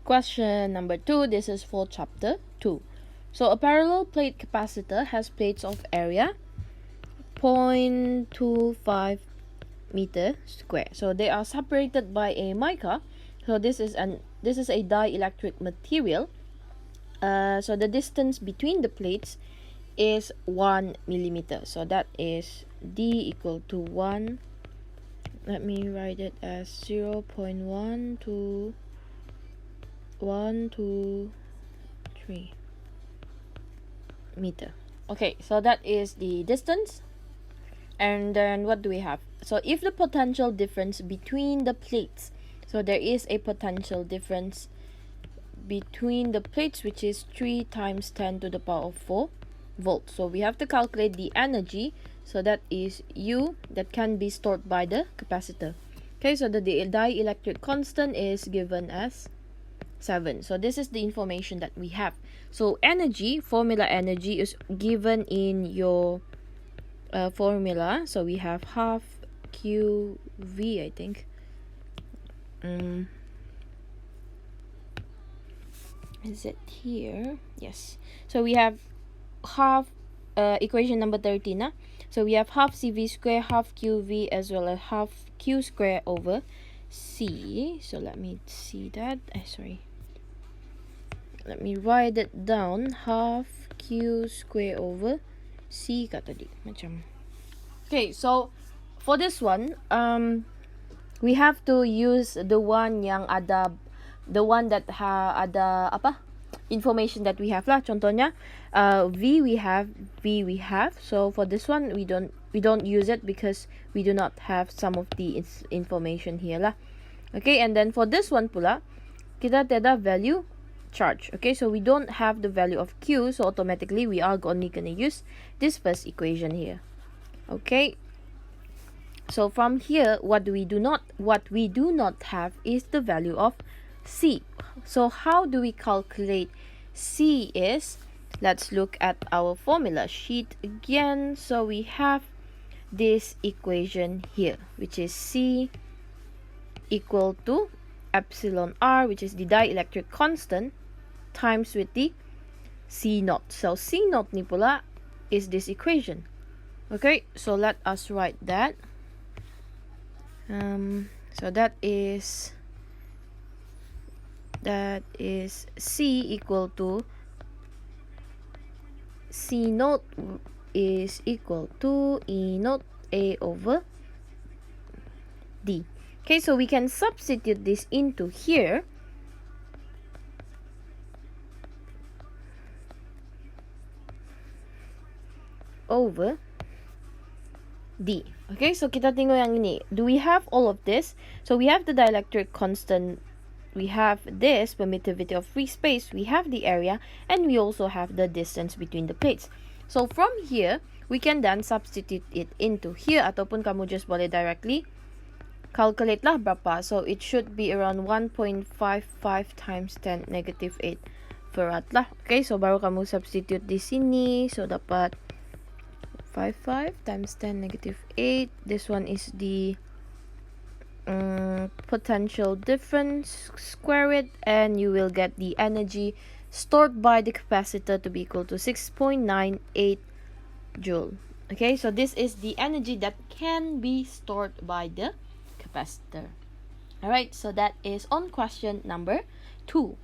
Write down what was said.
Question number 2. This is for chapter 2. So a parallel plate capacitor has plates of area 0.25 meter square. So they are separated by a mica. So this is a dielectric material. So the distance between the plates is 1 millimeter. So that is D equal to 1. Let me write it as 0.1 to 1 to 3 meter. Okay, so that is the distance. And then what do we have? So if the potential difference between the plates, so there is a potential difference between the plates, which is 3 times 10 to the power of 4 volts. So we have to calculate the energy. So that is U that can be stored by the capacitor. Okay, so the dielectric constant is given as 7. So this is the information that we have. So energy, formula energy is given in your formula. So we have half QV, I think. Is it here? Yes. So we have half equation number 13. So we have half CV square, half QV, as well as half Q square over C. So let me see that. Sorry. Let me write it down. Half Q square over C ka tadi. Macam. Okay, so for this one, we have to use the one yang ada, the one that ada apa? Information that we have lah. Contohnya, V we have. So for this one, we don't use it because we do not have some of the information here lah. Okay, and then for this one pula, kita tiada value charge. Okay, so we don't have the value of Q, so automatically we are only gonna use this first equation here. Okay, so from here, what we do not have is the value of C. So how do we calculate C is, let's look at our formula sheet again. So we have this equation here, which is C equal to epsilon R, which is the dielectric constant, times with the C naught. So C naught ni pula is this equation. Okay, so let us write that. So that is C equal to C naught is equal to E naught A over D. Okay, so we can substitute this into here. Over D. Okay, so kita tengok yang ini. Do we have all of this? So we have the dielectric constant, we have this permittivity of free space, we have the area, and we also have the distance between the plates. So from here, we can then substitute it into here, ataupun kamu just boleh directly calculate lah berapa. So it should be around 1.55 times 10 negative 8 farad lah. Okay, so baru kamu substitute di sini. So dapat 55 times 10 negative 8. This one is the potential difference, square it, and you will get the energy stored by the capacitor to be equal to 6.98 joule. Okay, so this is the energy that can be stored by the capacitor. Alright, so that is on question number 2.